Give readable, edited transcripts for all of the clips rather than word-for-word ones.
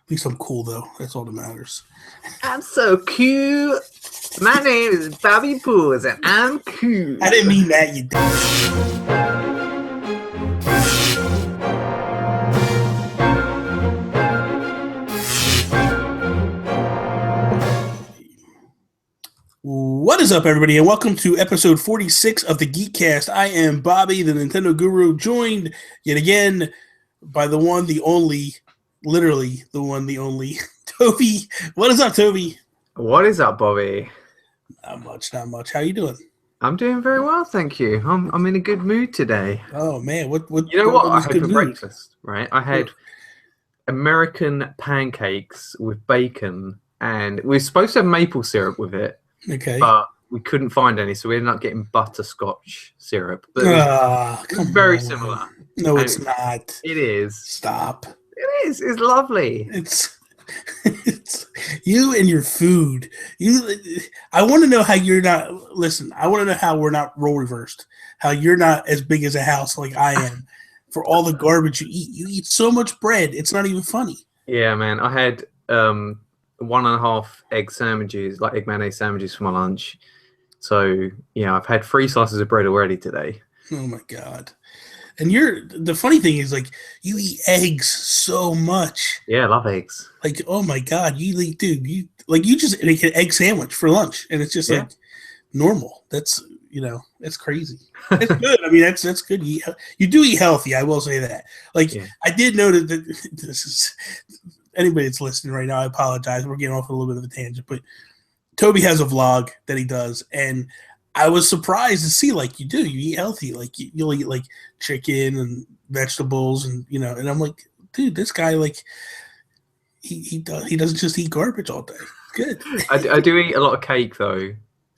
At least I'm cool, though. That's all that matters. I'm so cute. My name is Bobby Pools, and I'm cool. I didn't mean that, you dumb. What is up, everybody, and welcome to episode 46 of the Geek Cast. I am Bobby, the Nintendo Guru, joined yet again by the one, the only, literally the one, the only, Toby. What is up, Toby? What is up, Bobby? Not much, not much. How you doing? I'm doing very well, thank you. I'm in a good mood today. Oh man, what you know what I had for mood? breakfast? Right, I had American pancakes with bacon, and we were supposed to have maple syrup with it. Okay, but we couldn't find any, so we ended up getting butterscotch syrup. But it was very similar. No, it's not. It is. Stop. It is. It's lovely. It's you and your food. I want to know how you're not. Listen, I want to know how we're not role reversed. How you're not as big as a house like I am. For all the garbage you eat so much bread. It's not even funny. Yeah, man. I had 1.5 egg sandwiches, like egg mayonnaise sandwiches for my lunch. So yeah, I've had 3 slices of bread already today. Oh my god! And the funny thing is, like, you eat eggs so much. Yeah, I love eggs. Like, oh my god, you just make an egg sandwich for lunch, and it's just like normal. That's that's crazy. It's good. I mean, that's good. You do eat healthy. I will say that. Like, I did notice that this is. Anybody that's listening right now, I apologize. We're getting off a little bit of a tangent, but Toby has a vlog that he does, and I was surprised to see, like, you eat healthy. Like, you'll eat, like, chicken and vegetables, and, and I'm like, dude, this guy, like, he doesn't just eat garbage all day. Good. I do eat a lot of cake, though.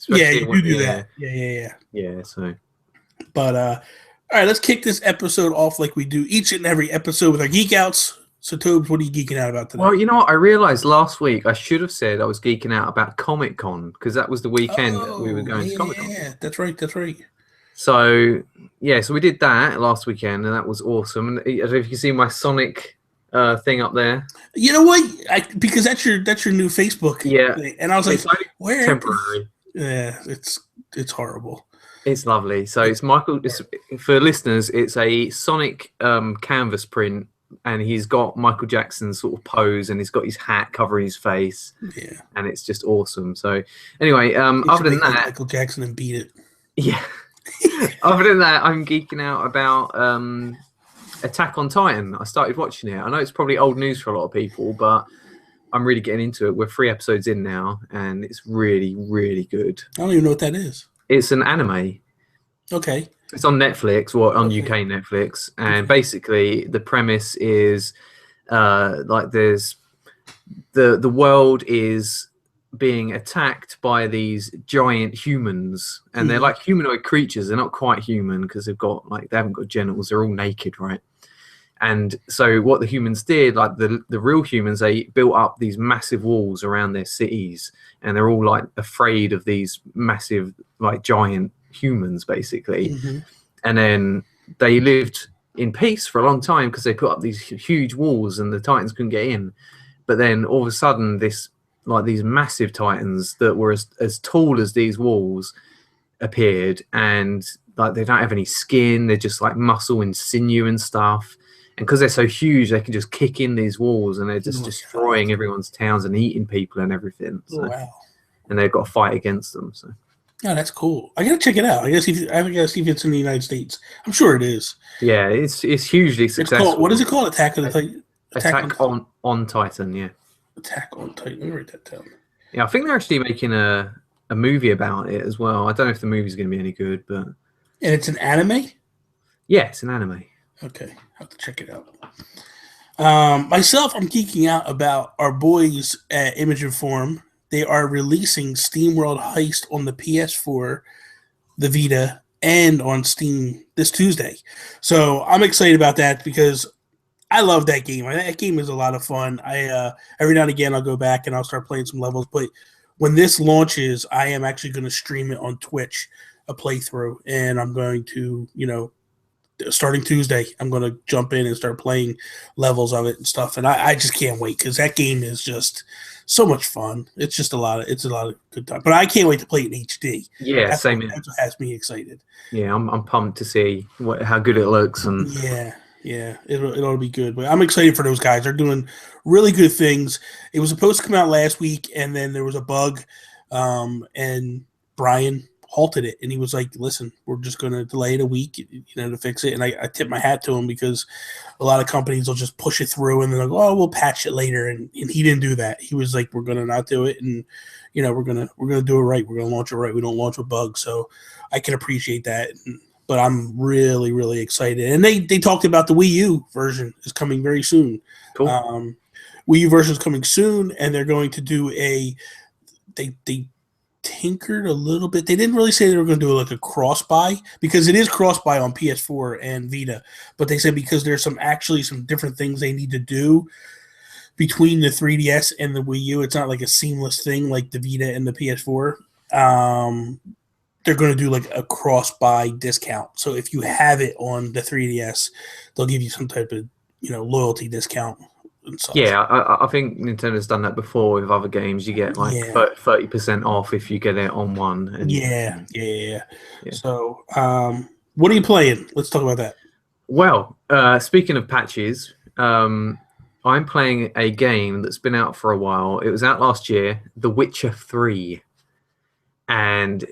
Yeah, you do that. Yeah, so. But, all right, let's kick this episode off like we do each and every episode with our Geek Outs. So, Tobes, what are you geeking out about today? Well, you know what? I realized last week I should have said I was geeking out about Comic-Con, because that was the weekend that we were going to Comic-Con. Yeah, that's right. So, so we did that last weekend, and that was awesome. And I don't know if you can see my Sonic thing up there. You know what? Because that's your new Facebook thing. And I was like, where? Temporary. Yeah, it's horrible. It's lovely. So it's Michael. For listeners, it's a Sonic canvas print. And he's got Michael Jackson's sort of pose, and he's got his hat covering his face. Yeah, and it's just awesome. So, anyway, other than that, Michael Jackson and beat it. Yeah. Other than that, I'm geeking out about Attack on Titan. I started watching it. I know it's probably old news for a lot of people, but I'm really getting into it. We're 3 episodes in now, and it's really, really good. I don't even know what that is. It's an anime. Okay. It's on Netflix, or on UK Netflix, and basically the premise is like there's the world is being attacked by these giant humans, and they're like humanoid creatures. They're not quite human because they haven't got genitals. They're all naked, right? And so what the humans did, like the real humans, they built up these massive walls around their cities, and they're all like afraid of these massive, like, giant humans, basically. And then they lived in peace for a long time because they put up these huge walls and the Titans couldn't get in. But then all of a sudden, these massive Titans that were as tall as these walls appeared, and like they don't have any skin. They're just like muscle and sinew and stuff. And because they're so huge, they can just kick in these walls, and they're just destroying everyone's towns and eating people and everything. So, wow. And they've got to fight against them. So. Oh, that's cool. I gotta check it out. I gotta see if it's in the United States. I'm sure it is. Yeah, it's hugely successful. What is it called? Attack on Titan. Attack on Titan. Yeah. Attack on Titan. Let me write that down. Yeah, I think they're actually making a movie about it as well. I don't know if the movie's going to be any good, but. And it's an anime. Yeah, it's an anime. Okay, I have to check it out. Myself, I'm geeking out about our boys at Image and Form. They are releasing SteamWorld Heist on the PS4, the Vita, and on Steam this Tuesday. So I'm excited about that because I love that game. That game is a lot of fun. Every now and again I'll go back and I'll start playing some levels. But when this launches, I am actually going to stream it on Twitch, a playthrough, and I'm going to, starting Tuesday, I'm going to jump in and start playing levels of it and stuff. And I just can't wait because that game is just so much fun. It's just a lot of good time. But I can't wait to play it in HD. Yeah, That's same what, here. that's what has me excited. Yeah, I'm pumped to see how good it looks. And yeah, it'll be good. But I'm excited for those guys. They're doing really good things. It was supposed to come out last week, and then there was a bug, and Brian halted it, and he was like, "Listen, we're just going to delay it a week, to fix it." And I tip my hat to him because a lot of companies will just push it through, and they're like, "Oh, we'll patch it later," and he didn't do that. He was like, "We're going to not do it, and we're gonna do it right. We're gonna launch it right. We don't launch with bugs." So I can appreciate that. But I'm really, really excited. And they talked about the Wii U version is coming very soon. Cool. Wii U version is coming soon, and they're going to do they tinkered a little bit. They didn't really say they were going to do like a cross-buy because it is cross-buy on PS4 and Vita. But they said because there's some different things they need to do between the 3DS and the Wii U. It's not like a seamless thing like the Vita and the PS4. They're going to do like a cross-buy discount. So if you have it on the 3DS, they'll give you some type of loyalty discount and such. Yeah, I think Nintendo's done that before with other games. You get like 30% off if you get it on one. And, yeah. So what are you playing? Let's talk about that. Well, speaking of patches, I'm playing a game that's been out for a while. It was out last year, The Witcher 3. And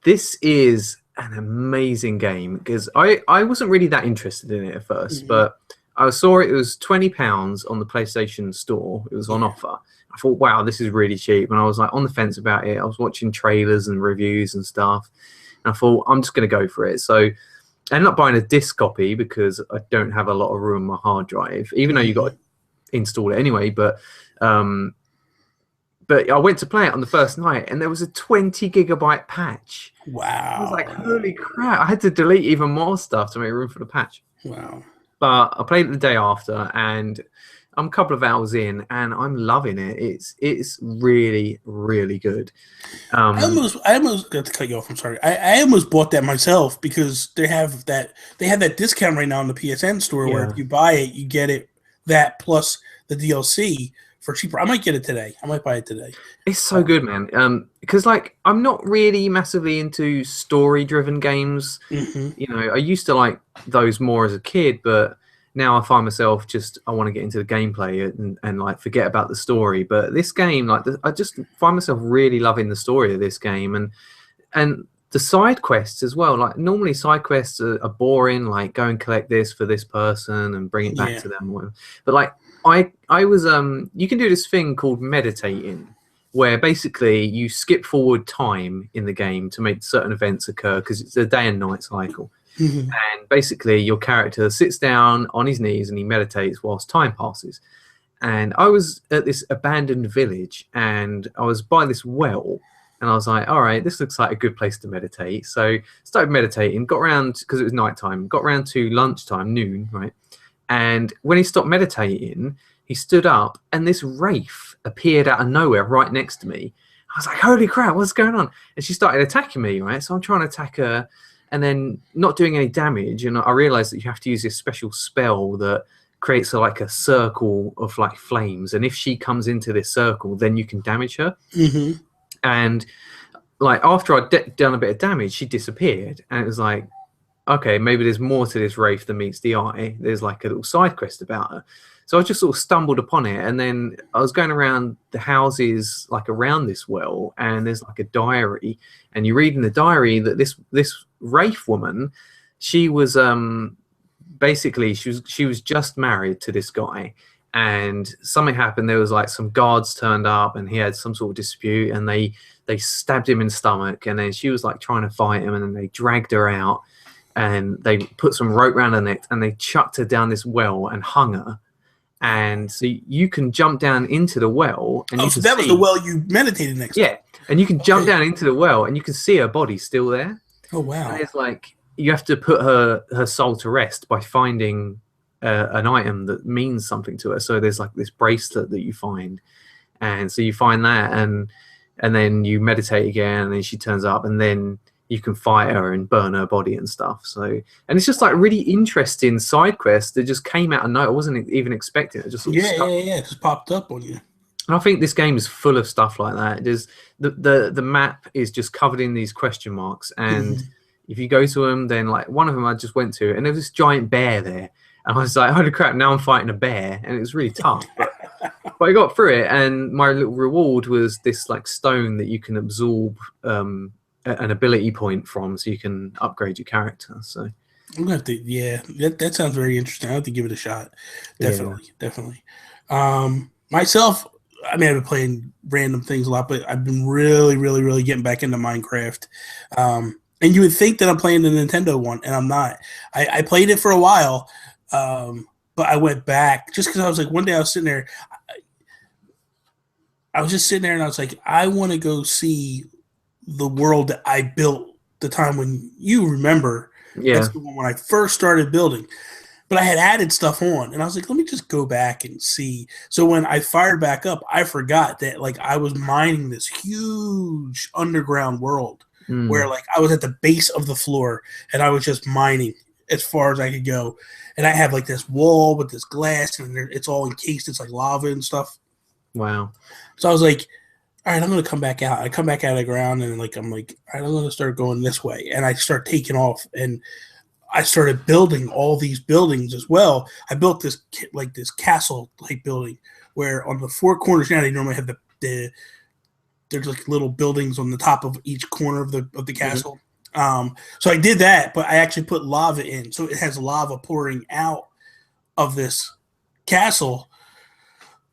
this is an amazing game because I wasn't really that interested in it at first, but I saw it was £20 on the PlayStation Store. It was on offer. I thought, wow, this is really cheap. And I was like on the fence about it. I was watching trailers and reviews and stuff. And I thought, I'm just going to go for it. So I ended up buying a disc copy because I don't have a lot of room on my hard drive, even though you got to install it anyway. But I went to play it on the first night, and there was a 20 gigabyte patch. Wow! I was like, "Holy crap!" I had to delete even more stuff to make room for the patch. Wow! But I played it the day after, and I'm a couple of hours in, and I'm loving it. It's really, really good. I almost got to cut you off. I'm sorry. I almost bought that myself because they have that discount right now in the PSN store where if you buy it, you get it that plus the DLC for cheaper. I might get it today. I might buy it today. It's so good, man. Because I'm not really massively into story-driven games. I used to like those more as a kid, but now I find myself I want to get into the gameplay and like forget about the story. But this game, I just find myself really loving the story of this game and the side quests as well. Like normally side quests are boring, like go and collect this for this person and bring it back to them. But like I was you can do this thing called meditating, where basically you skip forward time in the game to make certain events occur because it's a day and night cycle. And basically your character sits down on his knees and he meditates whilst time passes. And I was at this abandoned village and I was by this well and I was like, all right, this looks like a good place to meditate. So started meditating, got around, because it was nighttime, got around to lunchtime, noon, right? And when he stopped meditating, he stood up and this wraith appeared out of nowhere right next to me. I was like, holy crap, what's going on? And she started attacking me, right? So I'm trying to attack her and then not doing any damage. And I realized that you have to use this special spell that creates like a circle of like flames. And if she comes into this circle, then you can damage her. And like after I'd done a bit of damage, she disappeared. And it was like, okay, maybe there's more to this wraith than meets the eye. There's like a little side quest about her. So I just sort of stumbled upon it. And then I was going around the houses like around this well, and there's like a diary. And you read in the diary that this wraith woman, she was basically she was just married to this guy. And something happened. There was like some guards turned up and he had some sort of dispute and they stabbed him in the stomach. And then she was like trying to fight him and then they dragged her out. And they put some rope around her neck and they chucked her down this well and hung her. And so you can jump down into the well. And so that was the well you meditated next to? Yeah. And you can jump down into the well and you can see her body still there. Oh, wow. And it's like you have to put her soul to rest by finding an item that means something to her. So there's like this bracelet that you find. And so you find that and then you meditate again and then she turns up and then you can fight her and burn her body and stuff. So, and it's just like really interesting side quest that just came out of nowhere. I wasn't even expecting it. It just sort of It just popped up on you. And I think this game is full of stuff like that. There's the map is just covered in these question marks, and if you go to them, then like one of them I just went to, and there was this giant bear there, and I was like, holy crap! Now I'm fighting a bear, and it was really tough. But I got through it, and my little reward was this like stone that you can absorb an ability point from, so you can upgrade your character. So I'm gonna have to, that sounds very interesting. I have to give it a shot. Definitely. Myself, I mean, I've been playing random things a lot, but I've been really getting back into Minecraft. And you would think that I'm playing the Nintendo one, and I'm not. I played it for a while, but I went back just because I was like, one day I was sitting there. I was just sitting there, and I was like, I want to go see the world that I built the time when you remember. Yeah. That's the one when I first started building. But I had added stuff on, and I was like, let me just go back and see. So when I fired back up, I forgot that like I was mining this huge underground world where like I was at the base of the floor, and I was just mining as far as I could go. And I have like this wall with this glass, and it's all encased. It's like lava and stuff. Wow. So I was like, all right, I'm going to come back out. I come back out of the ground, and like I'm like, all right, I'm going to start going this way. And I start taking off, and I started building all these buildings as well. I built this like this castle type building where on the four corners now they normally have the there's like little buildings on the top of each corner of the castle. So I did that, but I actually put lava in, so it has lava pouring out of this castle.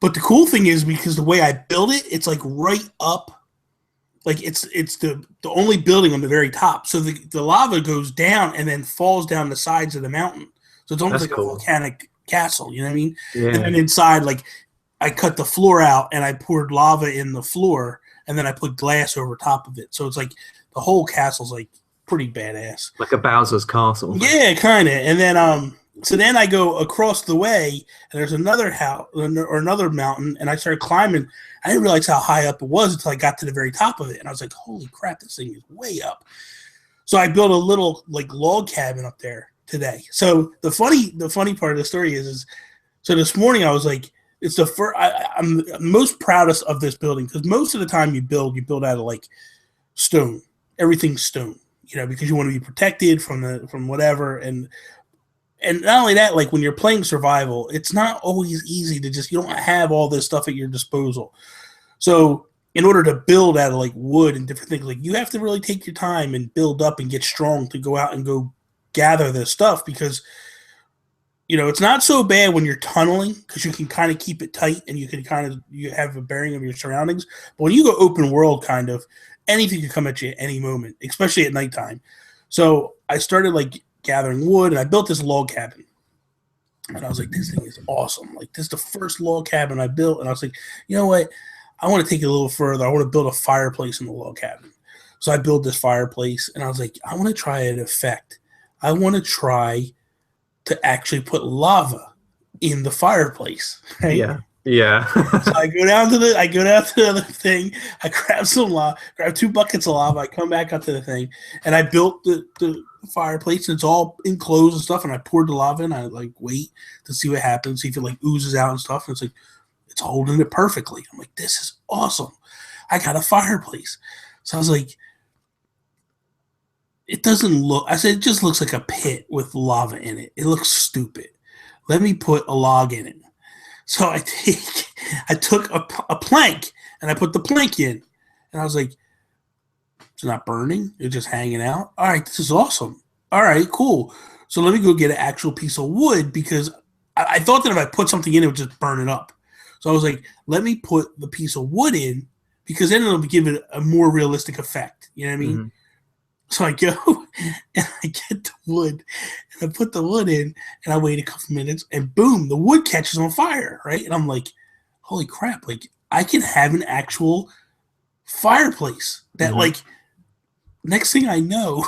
But the cool thing is, because the way I build it, it's like right up, like it's the only building on the very top. So the lava goes down and then falls down the sides of the mountain. So it's almost like a volcanic castle, you know what I mean? Yeah. And then inside, like I cut the floor out and I poured lava in the floor, and then I put glass over top of it. So it's like the whole castle's like pretty badass. Like a Bowser's castle. Yeah, kind of. And then so then I go across the way, and there's another house or another mountain, and I started climbing. I didn't realize how high up it was until I got to the very top of it, and I was like, "Holy crap, this thing is way up!" So I built a little like log cabin up there today. So the funny part of the story is so this morning I was like, "It's the first." I'm most proudest of this building because most of the time you build out of like stone. Everything's stone, you know, because you want to be protected from whatever. And not only that, like when you're playing survival, it's not always easy to you don't have all this stuff at your disposal. So in order to build out of like wood and different things, like you have to really take your time and build up and get strong to go out and go gather this stuff, because, you know, it's not so bad when you're tunneling because you can kind of keep it tight and you can you have a bearing of your surroundings. But when you go open world, kind of anything can come at you at any moment, especially at nighttime. So I started like gathering wood, and I built this log cabin, and I was like, this thing is awesome. Like, this is the first log cabin I built, and I was like, you know what, I want to take it a little further. I want to build a fireplace in the log cabin. So I built this fireplace, and I was like, I want to try an effect. I want to try to actually put lava in the fireplace, right? Yeah. So I go down to the other thing. I grab some lava, grab 2 buckets of lava. I come back up to the thing, and I built the fireplace. And it's all enclosed and stuff. And I poured the lava in. I like wait to see what happens, see if it like oozes out and stuff. And it's like it's holding it perfectly. I'm like, this is awesome. I got a fireplace. So I was like, it doesn't look. I said it just looks like a pit with lava in it. It looks stupid. Let me put a log in it. So I took a plank, and I put the plank in, and I was like, it's not burning. It's just hanging out. All right, this is awesome. All right, cool. So let me go get an actual piece of wood, because I thought that if I put something in, it would just burn it up. So I was like, let me put the piece of wood in, because then it'll give it a more realistic effect. You know what I mean? Mm-hmm. So I go and I get the wood, and I put the wood in, and I wait a couple minutes, and boom, the wood catches on fire, right? And I'm like, holy crap, like I can have an actual fireplace that like next thing I know,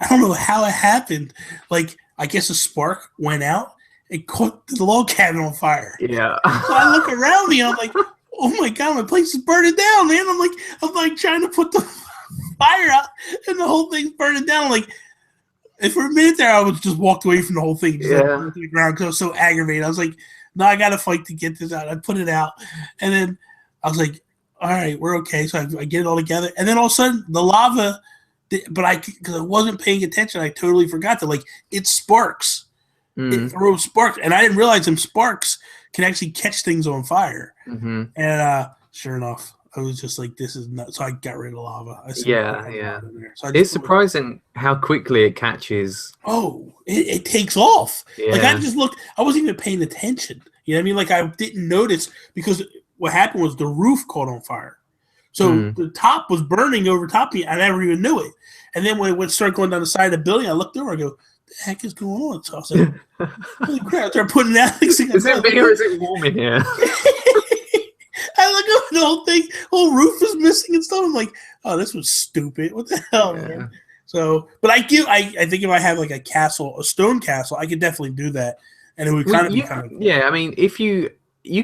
I don't know how it happened. Like, I guess a spark went out and caught the log cabin on fire. Yeah. So I look around me, and I'm like, oh my God, my place is burning down, man. I'm like trying to put the fire out, and the whole thing's burning down. Like, and for a minute there, I was just walked away from the whole thing, just like to the ground because I was so aggravated. I was like, no, I got to fight to get this out. I put it out, and then I was like, all right, we're okay. So I get it all together, and then all of a sudden the lava, but because I wasn't paying attention, I totally forgot that like it sparks. It throws sparks, and I didn't realize them sparks can actually catch things on fire. And sure enough, I was just like, "This is nuts." So I got rid of the lava. Yeah. So it's surprising how quickly it catches. Oh, it takes off. Yeah. Like I just looked. I wasn't even paying attention. You know what I mean? Like I didn't notice because what happened was the roof caught on fire. So the top was burning over top of me. I never even knew it. And then when it started going down the side of the building, I looked over. I go, the heck is going on? So I was like, holy crap, they're putting out. Is it big or is it warm in here? I look over the whole thing, whole roof is missing and stuff. I'm like, oh, this was stupid. What the hell, man? So, but I think if I have like a castle, a stone castle, I could definitely do that. And it would kind of be kind of cool. Yeah, I mean, if you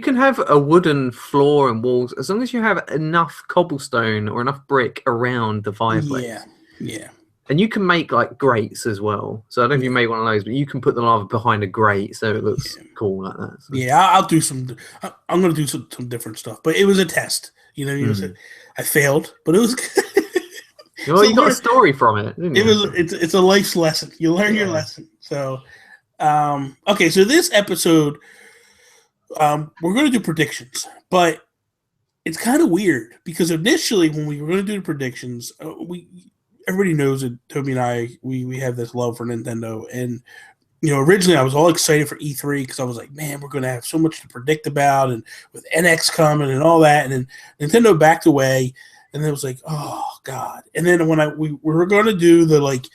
can have a wooden floor and walls as long as you have enough cobblestone or enough brick around the fireplace. Yeah. And you can make like grates as well. So I don't know if you made one of those, but you can put the lava behind a grate so it looks cool like that. So. Yeah, I'll do some. I'm going to do some different stuff. But it was a test. You know, I failed, but it was good. Well, so you got a story from it, didn't you? It's a life's lesson. You learn your lesson. So, okay, so this episode, we're going to do predictions, but it's kind of weird because initially when we were going to do the predictions, everybody knows that Toby and I, we have this love for Nintendo. And, you know, originally I was all excited for E3 because I was like, man, we're going to have so much to predict about and with NX coming and all that. And then Nintendo backed away and then it was like, oh, God. And then when we were going to do the, like,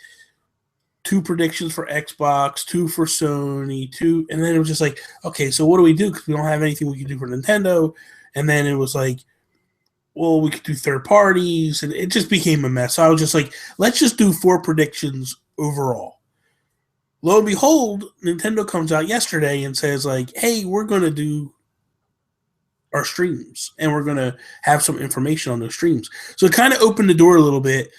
2 predictions for Xbox, 2 for Sony, 2. And then it was just like, okay, so what do we do? Because we don't have anything we can do for Nintendo. And then it was like, well, we could do third parties, and it just became a mess. So I was just like, let's just do 4 predictions overall. Lo and behold, Nintendo comes out yesterday and says, like, hey, we're going to do our streams, and we're going to have some information on those streams. So it kind of opened the door a little bit.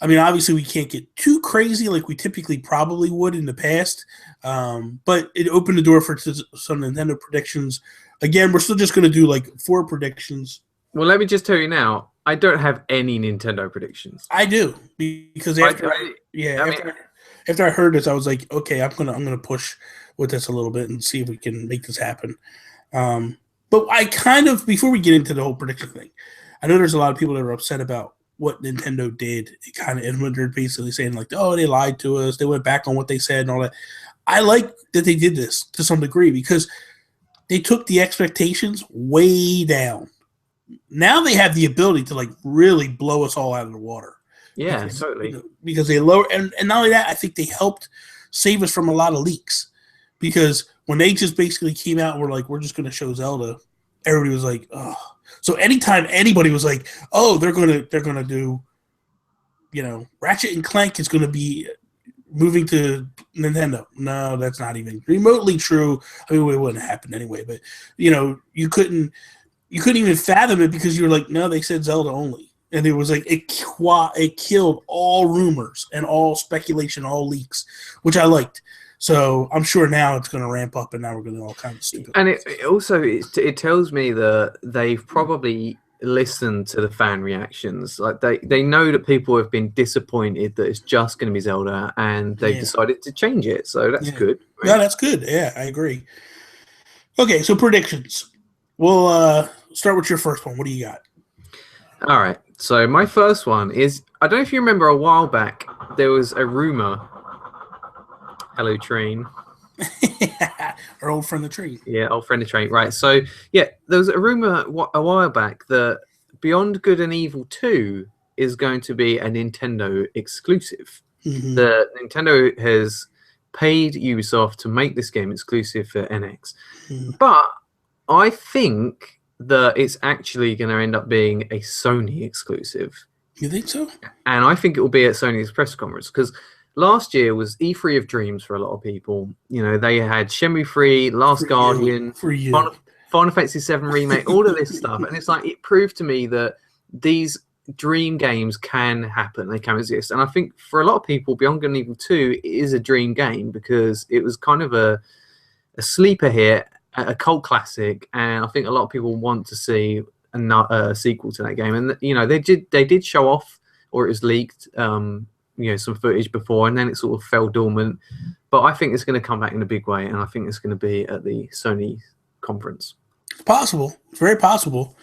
I mean, obviously, we can't get too crazy like we typically probably would in the past, but it opened the door for some Nintendo predictions. Again, we're still just going to do, like, 4 predictions. Well, let me just tell you now, I don't have any Nintendo predictions. I do because after I heard this, I was like, okay, I'm gonna push with this a little bit and see if we can make this happen. But I kind of, before we get into the whole prediction thing, I know there's a lot of people that are upset about what Nintendo did. It kind of ended basically saying like, oh, they lied to us, they went back on what they said and all that. I like that they did this to some degree because they took the expectations way down. Now they have the ability to like really blow us all out of the water. Yeah, totally. Because they lower and not only that, I think they helped save us from a lot of leaks. Because when they just basically came out and were like, we're just going to show Zelda, everybody was like, oh. So anytime anybody was like, oh, they're gonna do, you know, Ratchet and Clank is going to be moving to Nintendo. No, that's not even remotely true. I mean, it wouldn't happen anyway. But you know, you couldn't even fathom it because you were like, no, they said Zelda only. And it was like, it killed all rumors and all speculation, all leaks, which I liked. So I'm sure now it's going to ramp up and now we're going to do all kinds of stupid. And it tells me that they've probably listened to the fan reactions. Like they know that people have been disappointed that it's just going to be Zelda and they've decided to change it. So that's good. Right? Yeah, that's good. Yeah, I agree. Okay, so predictions. We'll start with your first one. What do you got? All right. So my first one is, I don't know if you remember a while back, there was a rumor. Hello, Train. Our old friend, the Train. Yeah, old friend, the Train. Right. So, yeah, there was a rumor a while back that Beyond Good and Evil 2 is going to be a Nintendo exclusive. Mm-hmm. The Nintendo has paid Ubisoft to make this game exclusive for NX. Mm-hmm. But I think that it's actually going to end up being a Sony exclusive. You think so? And I think it will be at Sony's press conference because last year was E3 of Dreams for a lot of people. You know, they had Shenmue 3, Last Guardian, Final Fantasy VII Remake, all of this stuff. And it's like, it proved to me that these dream games can happen, they can exist, and I think for a lot of people, Beyond Good and Evil 2 is a dream game because it was kind of a sleeper hit, a cult classic, and I think a lot of people want to see a sequel to that game. And they did show off, or it was leaked, some footage before, and then it sort of fell dormant. But I think it's going to come back in a big way, and I think it's going to be at the Sony conference. It's possible. It's very possible.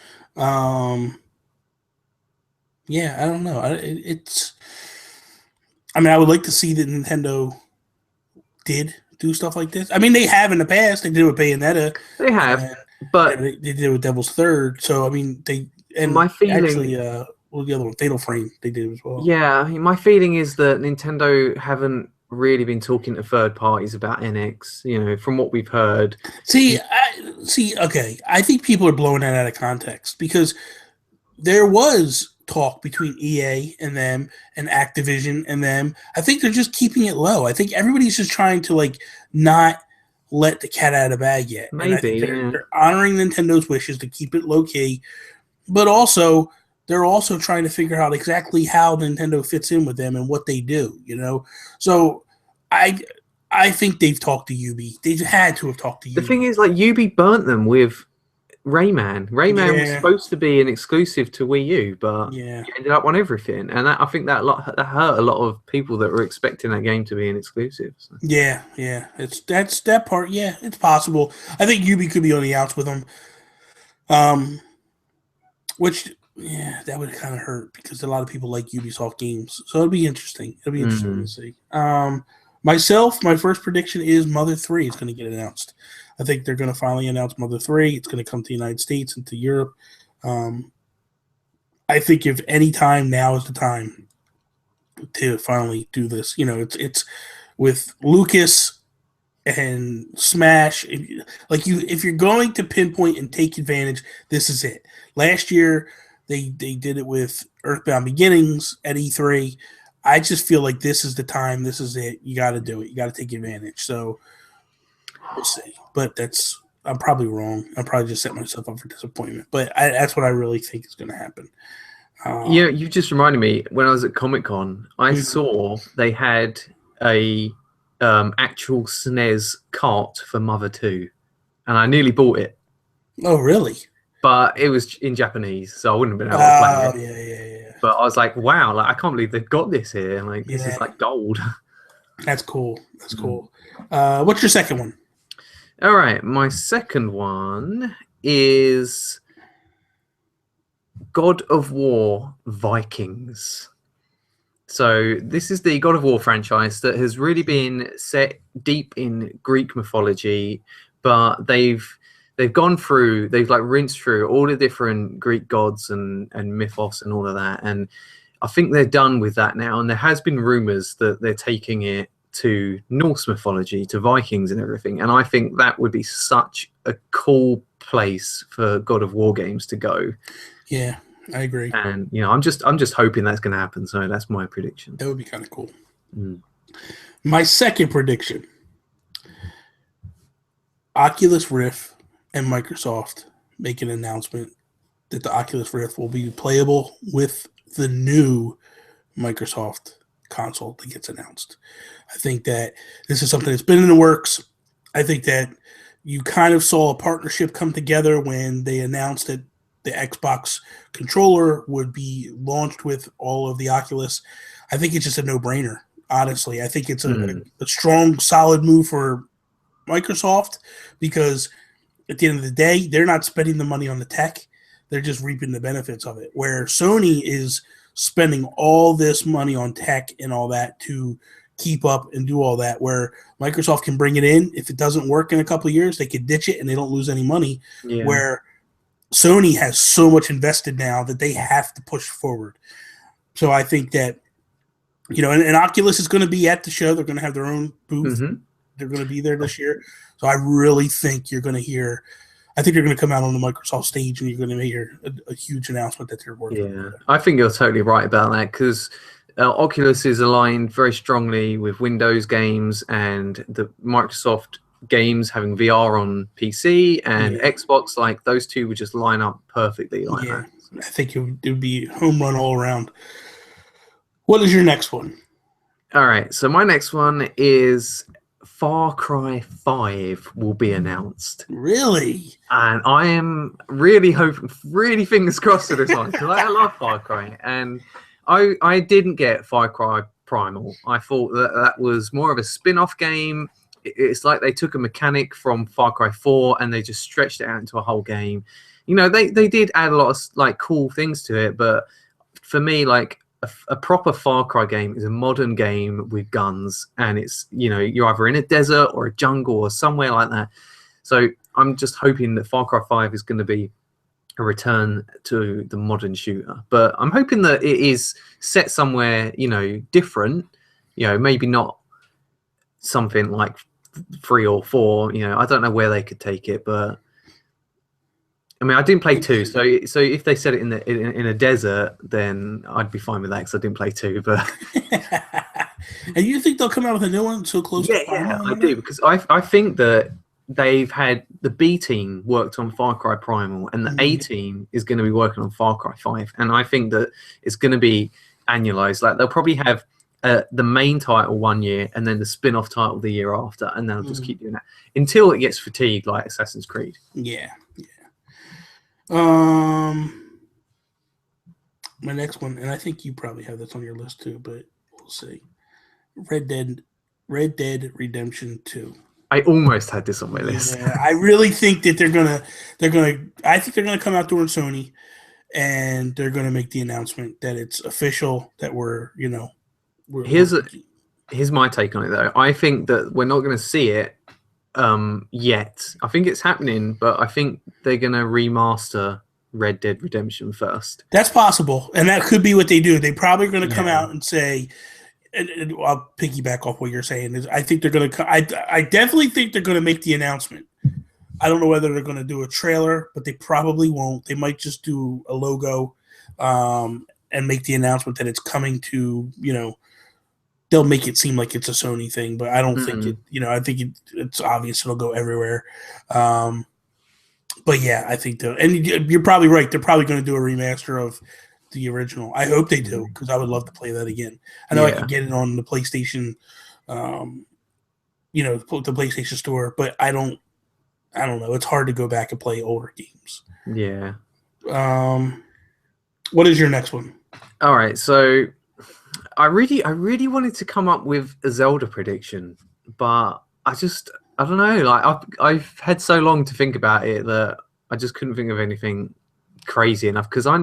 Yeah, I don't know. I would like to see that Nintendo did do stuff like this. I mean, they have in the past. They did it with Bayonetta. They have, but they did it with Devil's Third. So I mean, my feeling, actually, the other one, Fatal Frame, they did it as well. Yeah, my feeling is that Nintendo haven't really been talking to third parties about NX. From what we've heard. Okay, I think people are blowing that out of context because there was talk between EA and them and Activision and them. I think they're just keeping it low. I think everybody's just trying to not let the cat out of the bag yet. Maybe, and I think they're honoring Nintendo's wishes to keep it low key, but also they're also trying to figure out exactly how Nintendo fits in with them and what they do. So I think they've talked to Ubi. They've had to have talked to Ubi. The thing is, Ubi burnt them with Rayman. Rayman was supposed to be an exclusive to Wii U, but it ended up on everything, and I think that hurt a lot of people that were expecting that game to be an exclusive. So. Yeah, that's that part. Yeah, it's possible. I think Ubi could be on the outs with them, which that would kind of hurt because a lot of people like Ubisoft games, so it'll be interesting. It'll be interesting to see. Myself, my first prediction is Mother 3 is going to get announced. I think they're going to finally announce Mother 3. It's going to come to the United States and to Europe. I think if any time, now is the time to finally do this. It's with Lucas and Smash. If you're going to pinpoint and take advantage, this is it. Last year, they did it with Earthbound Beginnings at E3. I just feel like this is the time. This is it. You got to do it. You got to take advantage. So we'll see. But I'm probably wrong. I probably just set myself up for disappointment. But that's what I really think is going to happen. You just reminded me, when I was at Comic-Con, I saw they had a actual SNES cart for Mother 2. And I nearly bought it. Oh, really? But it was in Japanese, so I wouldn't have been able to play it. Yeah. But I was like, wow, I can't believe they've got this here. This is gold. That's cool. That's cool. What's your second one? All right, my second one is God of War Vikings. So this is the God of War franchise that has really been set deep in Greek mythology, but they've gone through, they've rinsed through all the different Greek gods and mythos and all of that. And I think they're done with that now. And there has been rumors that they're taking it to Norse mythology, to Vikings and everything. And I think that would be such a cool place for God of War games to go. Yeah, I agree. And I'm just hoping that's going to happen. So that's my prediction. That would be kind of cool. My second prediction: Oculus Rift and Microsoft make an announcement that the Oculus Rift will be playable with the new Microsoft console that gets announced. I think that this is something that's been in the works. I think that you kind of saw a partnership come together when they announced that the Xbox controller would be launched with all of the Oculus. I think it's just a no-brainer, honestly. I think it's a strong, solid move for Microsoft because at the end of the day, they're not spending the money on the tech. They're just reaping the benefits of it. Where Sony is spending all this money on tech and all that to keep up and do all that, where Microsoft can bring it in. If it doesn't work in a couple of years, they could ditch it and they don't lose any money. Yeah. Where Sony has so much invested now that they have to push forward. So I think that, and Oculus is going to be at the show. They're going to have their own booth. They're going to be there this year. So I really think you're going to hear, I think they're going to come out on the Microsoft stage and you're going to hear a huge announcement that they're working on. Yeah, I think you're totally right about that because Oculus is aligned very strongly with Windows games, and the Microsoft games having VR on PC and Yeah. Xbox, like those two would just line up perfectly like Yeah, that. I think it would be home run all around. What is your next one? All right, so my next one is Far Cry 5 will be announced. Really? And I am really hoping, really fingers crossed for this one, because I love Far Cry. And I didn't get Far Cry Primal. I thought that was more of a spin-off game. It's like they took a mechanic from Far Cry 4 and they just stretched it out into a whole game. You know, they did add a lot of like cool things to it, but for me, like a proper Far Cry game is a modern game with guns, and it's, you know, you're either in a desert or a jungle or somewhere like that. So I'm just hoping that Far Cry 5 is going to be a return to the modern shooter, but I'm hoping that it is set somewhere, you know, different, you know, maybe not something like 3 or 4, you know, I don't know where they could take it, but I mean, I didn't play 2, so if they set it in a desert, then I'd be fine with that because I didn't play 2. But and you think they'll come out with a new one so close to Primal? Yeah, I do, because I think that they've had the B team worked on Far Cry Primal, and the A team is going to be working on Far Cry 5, and I think that it's going to be annualized. Like they'll probably have the main title one year, and then the spin-off title the year after, and they'll just keep doing that until it gets fatigued, like Assassin's Creed. Yeah. My next one, and I think you probably have this on your list too, but we'll see. Red Dead Redemption 2. I almost had this on my list. Yeah, I really think that I think they're gonna come out during Sony, and they're gonna make the announcement that it's official, that Here's my take on it though. I think that we're not going to see it yet. I think it's happening, but I think they're going to remaster Red Dead Redemption first. That's possible, and that could be what they do. They probably going to come out and say, and I'll piggyback off what you're saying. Is I think they're going to. I definitely think they're going to make the announcement. I don't know whether they're going to do a trailer, but they probably won't. They might just do a logo and make the announcement that it's coming to, you know, they'll make it seem like it's a Sony thing, but I don't think it, you know, I think it's obvious it'll go everywhere. But yeah, I think and you're probably right. They're probably going to do a remaster of the original. I hope they do, because I would love to play that again. I know I could get it on the PlayStation, you know, the PlayStation Store, but I don't know. It's hard to go back and play older games. Yeah. What is your next one? All right, so I really wanted to come up with a Zelda prediction, but I don't know. Like I've had so long to think about it that I just couldn't think of anything crazy enough, because I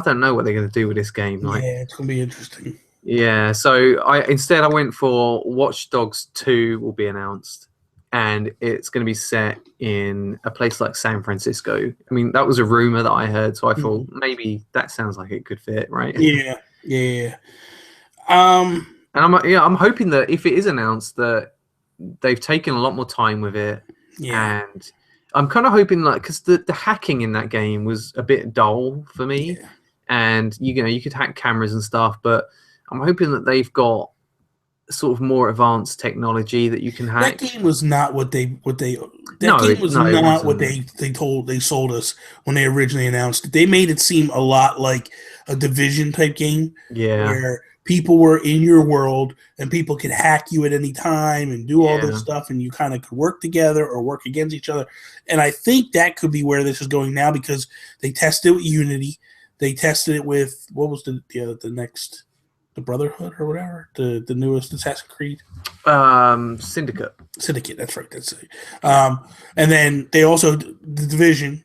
don't know what they're going to do with this game. Like, yeah, it's going to be interesting. Yeah, so I went for Watch Dogs 2 will be announced, and it's going to be set in a place like San Francisco. I mean, that was a rumor that I heard, so I thought maybe that sounds like it could fit, right? Yeah. And I'm hoping that if it is announced, that they've taken a lot more time with it. Yeah. And I'm kind of hoping, like, because the hacking in that game was a bit dull for me, and you could hack cameras and stuff, but I'm hoping that they've got sort of more advanced technology that you can hack. That game was not what they sold us when they originally announced it. They made it seem a lot like a Division type game, where people were in your world and people could hack you at any time and do all this stuff, and you kind of could work together or work against each other. And I think that could be where this is going now, because they tested it with Unity, they tested it with what was the next. The Brotherhood or whatever, the newest Assassin's Creed, Syndicate. That's right. That's it. And then they also the Division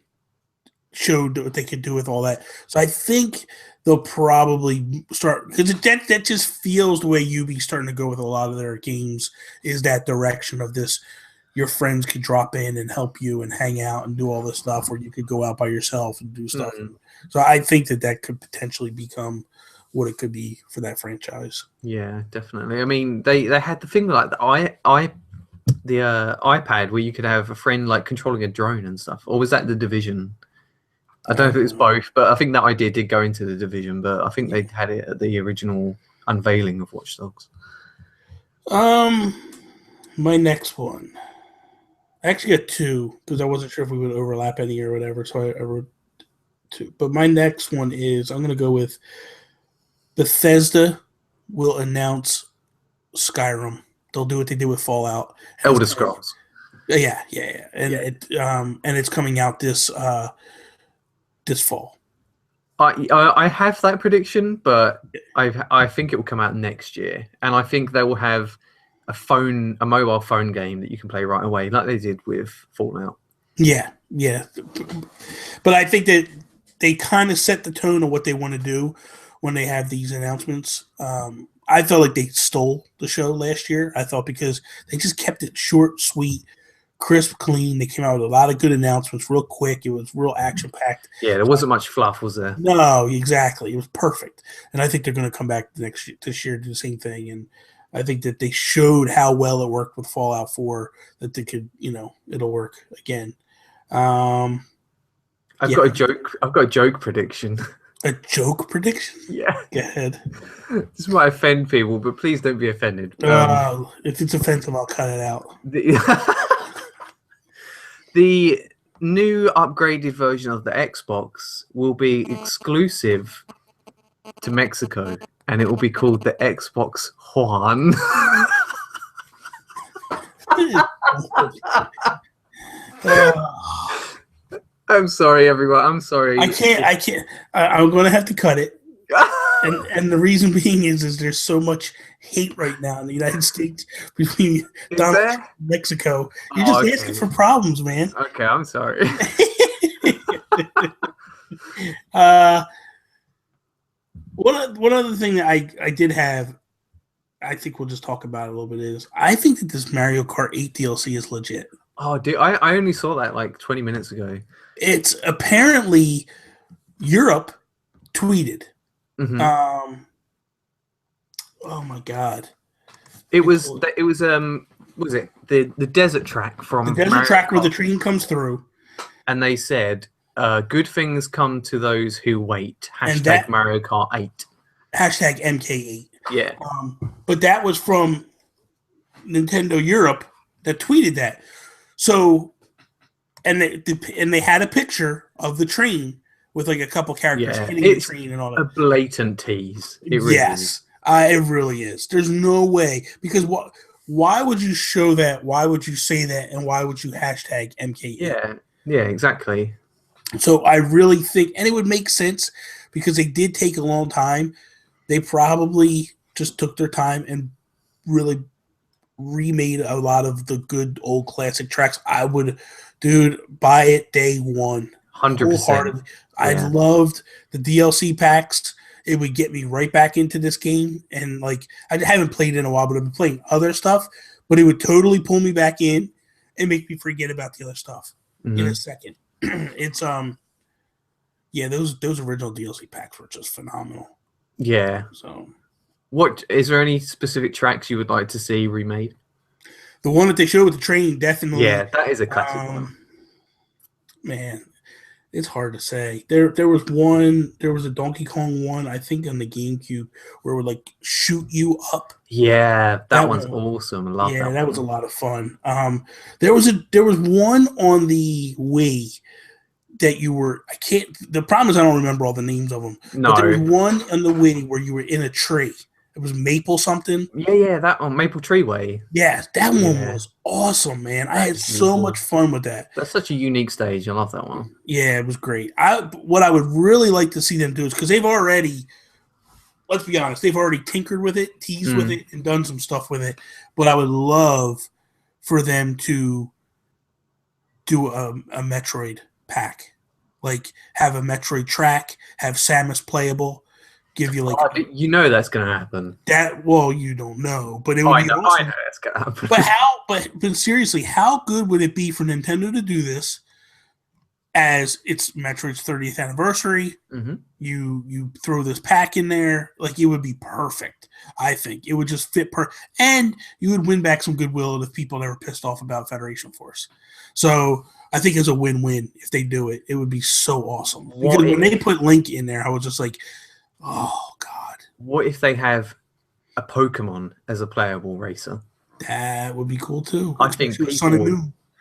showed what they could do with all that. So I think they'll probably start, because that just feels the way UB starting to go with a lot of their games, is that direction of this. Your friends could drop in and help you and hang out and do all this stuff, or you could go out by yourself and do stuff. So I think that could potentially become what it could be for that franchise. Yeah, definitely. I mean, they had the thing like the iPad where you could have a friend like controlling a drone and stuff. Or was that the Division? I don't know if it was both, but I think that idea did go into the Division. But I think they had it at the original unveiling of Watch Dogs. My next one. I actually got 2 because I wasn't sure if we would overlap any or whatever, so I wrote 2. But my next one is I'm going to go with Bethesda will announce Skyrim. They'll do what they did with Fallout. Elder Scrolls. Yeah, and it's coming out this fall. I have that prediction, but I think it will come out next year, and I think they will have a mobile phone game that you can play right away, like they did with Fallout. Yeah. But I think that they kind of set the tone of what they want to do when they have these announcements. I felt like they stole the show last year. I thought because they just kept it short, sweet, crisp, clean. They came out with a lot of good announcements real quick. It was real action packed. Yeah, there wasn't much fluff, was there? No, exactly. It was perfect. And I think they're going to come back this year do the same thing. And I think that they showed how well it worked with Fallout 4 that they could, it'll work again. I've got a joke prediction. A joke prediction? Yeah. Go ahead. This might offend people, but please don't be offended. If it's offensive, I'll cut it out. The new upgraded version of the Xbox will be exclusive to Mexico, and it will be called the Xbox One. I'm sorry, everyone. I'm sorry. I can't. I'm going to have to cut it. And the reason being is there's so much hate right now in the United States between Donald Trump and Mexico. You're just asking for problems, man. Okay, I'm sorry. One other thing that I did have, I think we'll just talk about it a little bit, is I think that this Mario Kart 8 DLC is legit. Oh, dude, I only saw that like 20 minutes ago. It's apparently Europe tweeted. Mm-hmm. Oh my god! It was what was it the desert track from the desert Mario track Kart, where the train comes through, and they said, "Good things come to those who wait." # Mario Kart 8. # MK8. Yeah. But that was from Nintendo Europe that tweeted that. So, and they had a picture of the train with like a couple characters hitting the train and all that. A blatant tease. It really is. It really is. There's no way, because why would you show that? Why would you say that? And why would you # MK8? Yeah, exactly. So I really think, and it would make sense because they did take a long time. They probably just took their time and really remade a lot of the good old classic tracks. I would, buy it day one. 100%. I loved the DLC packs. It would get me right back into this game. And like, I haven't played in a while, but I've been playing other stuff. But it would totally pull me back in and make me forget about the other stuff in a second. It's those original DLC packs were just phenomenal. Yeah. So, what is there any specific tracks you would like to see remade? The one that they showed with the train, definitely. Yeah, that is a classic one. Man, it's hard to say. There was a Donkey Kong one, I think on the GameCube, where it would like shoot you up. Yeah, that one's awesome. I love that. Yeah, that was a lot of fun. There was one on the Wii that you were. The problem is I don't remember all the names of them. No, but there was one on the Wii where you were in a tree. It was Maple something. Yeah, that one, Maple Treeway. Yeah, that one was awesome, man. I had so much fun with that. That's such a unique stage. I love that one. Yeah, it was great. What I would really like to see them do is, because they've already, let's be honest, they've already tinkered with it, teased with it, and done some stuff with it. But I would love for them to do a Metroid pack. Like, have a Metroid track, have Samus playable. Give you like that's going to happen. You don't know, but it would be awesome. I know that's going to happen. But seriously, how good would it be for Nintendo to do this as it's Metroid's 30th anniversary? Mm-hmm. You throw this pack in there, like it would be perfect. I think it would just fit and you would win back some goodwill of people that were pissed off about Federation Force. So I think it's a win-win if they do it. It would be so awesome. Because when they put Link in there, I was just like, oh God! What if they have a Pokemon as a playable racer? That would be cool too. I think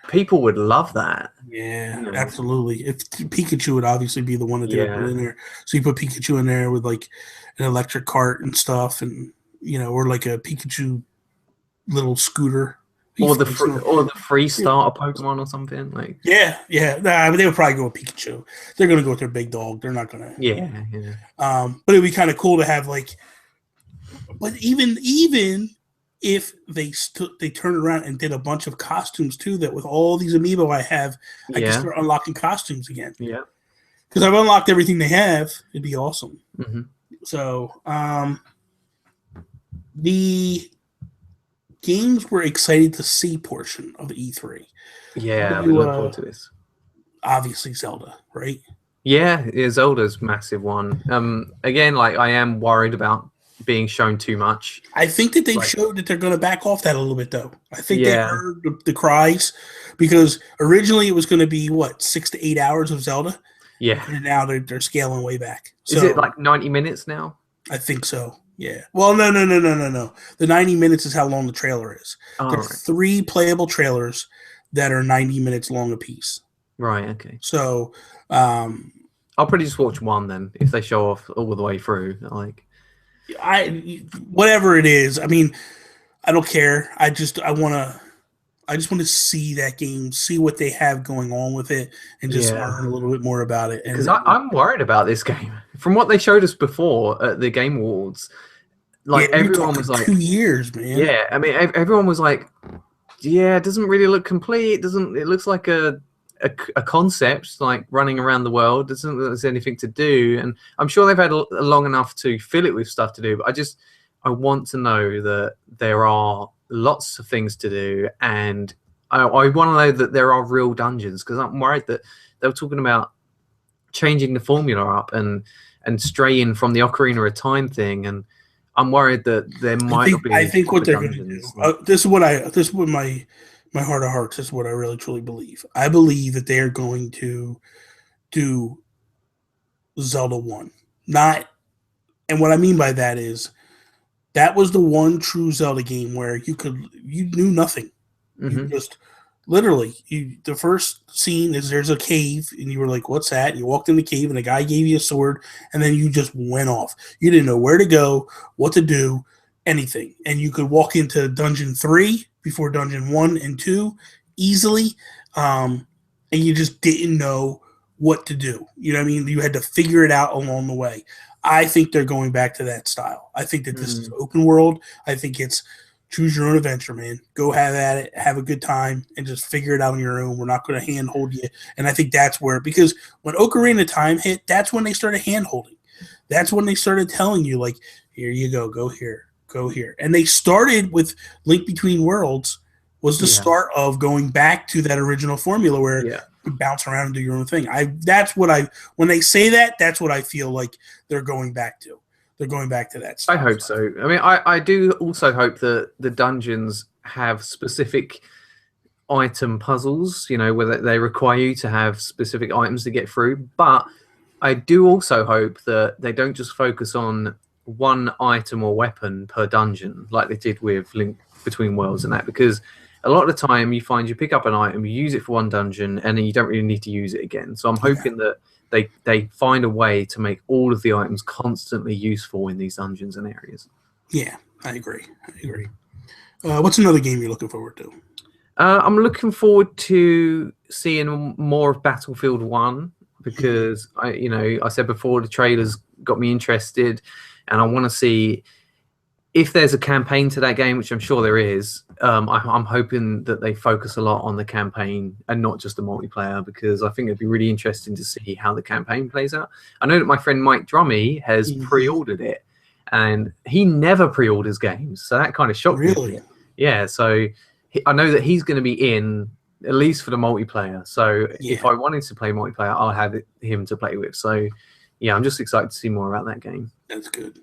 people would love that. Yeah, absolutely. If Pikachu would obviously be the one that they would put in there. So you put Pikachu in there with like an electric cart and stuff, and or like a Pikachu little scooter. Or the free starter Pokemon or something like. Yeah. Nah, but they would probably go with Pikachu. They're gonna go with their big dog. They're not gonna. Yeah. But it'd be kind of cool to have like. But even if they turned around and did a bunch of costumes too, that with all these amiibo I have, I can start unlocking costumes again. Yeah. Because I've unlocked everything they have. It'd be awesome. Mm-hmm. So the games we're excited to see portion of the E3. Yeah, we look forward to this. Obviously, Zelda, right? Yeah, Zelda's massive one. Again, like I am worried about being shown too much. I think that they've showed that they're going to back off that a little bit, though. I think they heard the cries because originally it was going to be 6 to 8 hours of Zelda. Yeah, and now they're scaling way back. So, is it like 90 minutes now? I think so. Yeah. Well, no. The 90 minutes is how long the trailer is. There's 3 playable trailers that are 90 minutes long apiece. Right. Okay. So, I'll probably just watch one then if they show off all the way through. Like, whatever it is. I mean, I don't care. I just want to see that game, see what they have going on with it, and just learn a little bit more about it. Because I'm worried about this game. From what they showed us before at the Game Awards, like everyone was like 2 years, man. Yeah, I mean, everyone was like, "Yeah, it doesn't really look complete. It looks like a concept, like running around the world. Doesn't look like there's anything to do." And I'm sure they've had long enough to fill it with stuff to do. But I want to know that there are lots of things to do, and I want to know that there are real dungeons, because I'm worried that they were talking about changing the formula up and straying from the Ocarina of Time thing, and I'm worried that there might not be. I think what they're going to do. This is what my heart of hearts is what I really truly believe. I believe that they are going to do Zelda 1. And what I mean by that is that was the one true Zelda game where you knew nothing. Mm-hmm. You just literally the first scene is there's a cave and you were like, what's that? And you walked in the cave and the guy gave you a sword and then you just went off. You didn't know where to go, what to do, anything. And you could walk into dungeon 3 before dungeon 1 and 2 easily. And you just didn't know what to do. You know what I mean? You had to figure it out along the way. I think they're going back to that style. I think that this is open world. I think it's choose your own adventure, man. Go have at it, have a good time, and just figure it out on your own. We're not going to handhold you. And I think that's where, because when Ocarina of Time hit, that's when they started handholding. That's when they started telling you, like, here you go here, go here. And they started with Link Between Worlds was the start of going back to that original formula where you bounce around and do your own thing. When they say that, that's what I feel like they're going back to. They're going back to that style. I hope so. I mean, I do also hope that the dungeons have specific item puzzles, where they require you to have specific items to get through. But I do also hope that they don't just focus on one item or weapon per dungeon like they did with Link Between Worlds and that, because a lot of the time you find you pick up an item, you use it for one dungeon, and then you don't really need to use it again. So I'm hoping that they find a way to make all of the items constantly useful in these dungeons and areas. Yeah, I agree. What's another game you're looking forward to? I'm looking forward to seeing more of Battlefield 1, because I said before, the trailers got me interested, and I want to see if there's a campaign to that game, which I'm sure there is. I'm hoping that they focus a lot on the campaign and not just the multiplayer, because I think it'd be really interesting to see how the campaign plays out. I know that my friend Mike Drummy has pre-ordered it, and he never pre-orders games, so that kind of shocked me. Yeah, so I know that he's going to be in at least for the multiplayer. So if I wanted to play multiplayer, I'll have him to play with. So yeah, I'm just excited to see more about that game. That's good.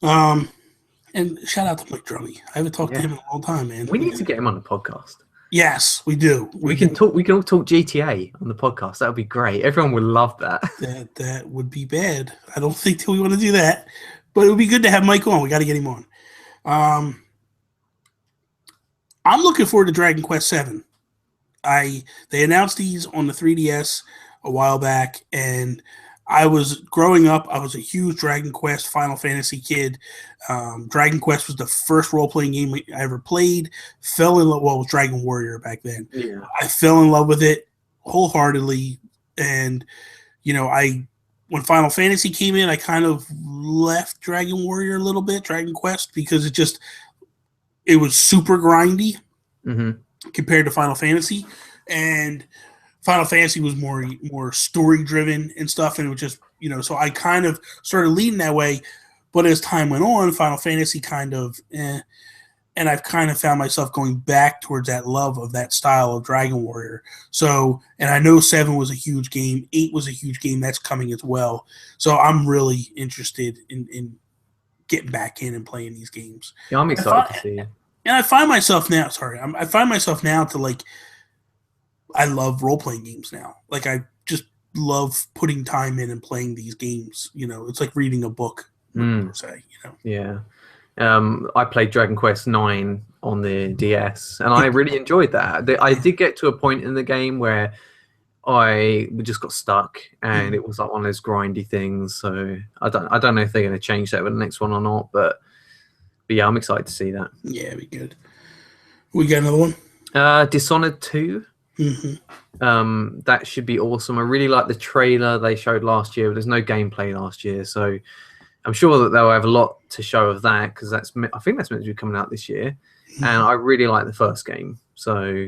And shout out to Mike Drummy. I haven't talked to him in a long time, man. We need to get him on the podcast. Yes, we do. We can all talk GTA on the podcast. That would be great. Everyone would love that. That would be bad. I don't think that we want to do that, but it would be good to have Mike on. We got to get him on. I'm looking forward to Dragon Quest VII. they announced these on the 3DS a while back, and I was growing up. I was a huge Dragon Quest, Final Fantasy kid. Dragon Quest was the first role playing game I ever played. Fell in love. Well, it was Dragon Warrior back then. Yeah. I fell in love with it wholeheartedly, and when Final Fantasy came in, I kind of left Dragon Warrior a little bit, Dragon Quest, because it was super grindy compared to Final Fantasy, and Final Fantasy was more story driven and stuff, and it was just so I kind of started leading that way. But as time went on, Final Fantasy kind of, and I've kind of found myself going back towards that love of that style of Dragon Warrior. So, and I know 7 was a huge game, 8 was a huge game that's coming as well. So I'm really interested in getting back in and playing these games. Yeah, I'm excited to see. And I find myself now, I find myself now to like, I love role-playing games now. Like, I just love putting time in and playing these games. It's like reading a book, per se, Yeah. I played Dragon Quest 9 on the DS, and I really enjoyed that. I did get to a point in the game where I just got stuck, and it was like one of those grindy things. So I don't know if they're going to change that with the next one or not, but yeah, I'm excited to see that. Yeah, it'd be good. We got another one? Dishonored 2. That should be awesome. I really like the trailer they showed last year, but there's no gameplay last year, so I'm sure that they'll have a lot to show of that, because I think that's meant to be coming out this year, and I really like the first game. So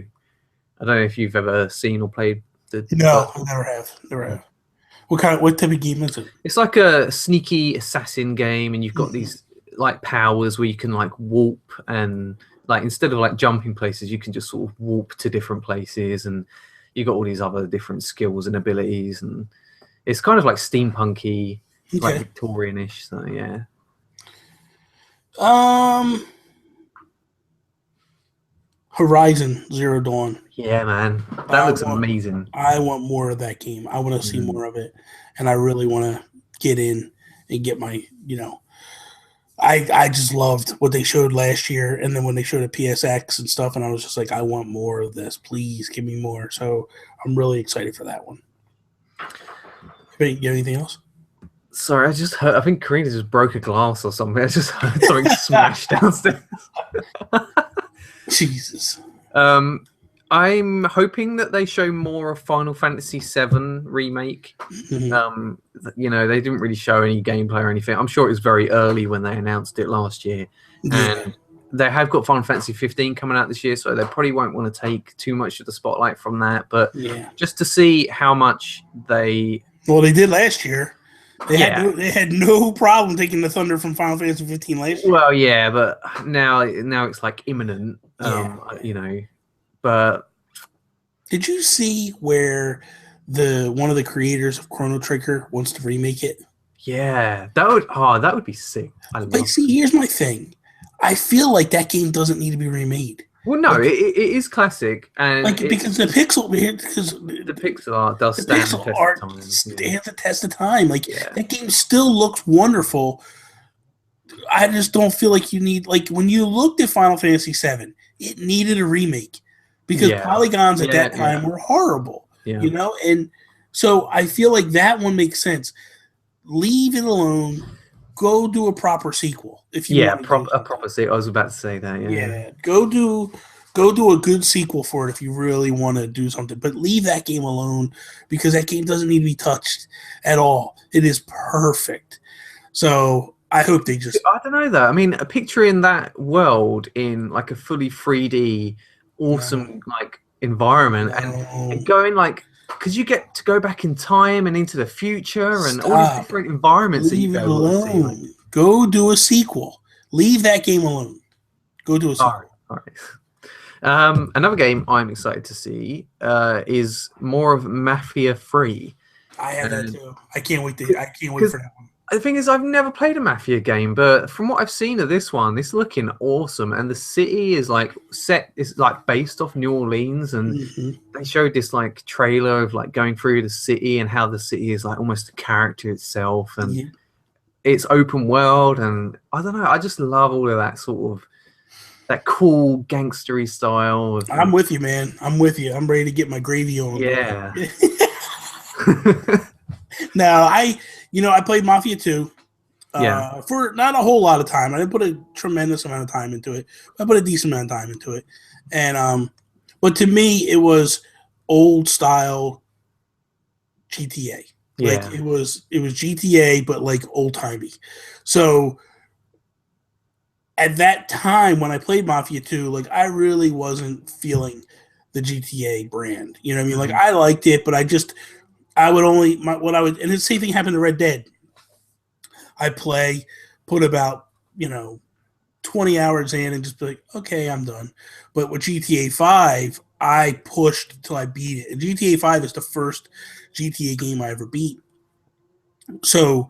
I don't know if you've ever seen or played the. No, I never have. What type of game is it? It's like a sneaky assassin game, and you've got these like powers where you can like warp, and like instead of like jumping places, you can just sort of warp to different places, and you got all these other different skills and abilities, and it's kind of like steampunky. Okay. Like Victorian-ish, so yeah. Horizon Zero Dawn. Yeah, man, that looks amazing. I want more of that game. I want to see more of it, and I really want to get in and get my. I just loved what they showed last year, and then when they showed a PSX and stuff, and I was just like, I want more of this. Please give me more. So I'm really excited for that one. You got anything else? Sorry, I just heard. I think Karina just broke a glass or something. I just heard something smash downstairs. Jesus. I'm hoping that they show more of Final Fantasy VII Remake. They didn't really show any gameplay or anything. I'm sure it was very early when they announced it last year. Yeah. And they have got Final Fantasy 15 coming out this year, so they probably won't want to take too much of the spotlight from that. But just to see how much they... Well, they did last year. They had no problem taking the thunder from Final Fantasy 15 last year. Well, yeah, but now it's like imminent, But did you see where one of the creators of Chrono Trigger wants to remake it? Yeah, that would be sick. But see, here's my thing. I feel like that game doesn't need to be remade. Well, no, it is classic, and because the pixel art does stand the test of time. That game still looks wonderful. I just don't feel like you need when you looked at Final Fantasy VII, it needed a remake because polygons at that time were horrible. Yeah. And so I feel like that one makes sense. Leave it alone. Go do a proper sequel if you want a proper sequel. I was about to say that. Yeah. Go do a good sequel for it if you really want to do something. But leave that game alone because that game doesn't need to be touched at all. It is perfect. So I hope they just... I don't know though. I mean, picturing that world in like a fully 3D, awesome environment and going because you get to go back in time and into the future and all these different environments. Leave it alone. Go do a sequel. Leave that game alone. Go do a sequel. All right. Another game I'm excited to see is more of Mafia 3. I have that too. I can't wait for that one. The thing is, I've never played a Mafia game, but from what I've seen of this one, it's looking awesome. And the city is based off New Orleans, and they showed this trailer of going through the city and how the city is almost a character itself, and it's open world. And I don't know, I just love all of that sort of that cool gangstery style. I'm with you, man. I'm with you. I'm ready to get my gravy on. Yeah. Now, I played Mafia 2 Yeah. for not a whole lot of time. I didn't put a tremendous amount of time into it. I put a decent amount of time into it. And but to me, it was old style GTA. Like Yeah. it was GTA, but like old timey. So at that time when I played Mafia 2, like I really wasn't feeling the GTA brand. You know what I mean? Like I liked it, but I would only and the same thing happened to Red Dead. I put about, 20 hours in and just be like, okay, I'm done. But with GTA 5, I pushed till I beat it. And GTA 5 is the first GTA game I ever beat. So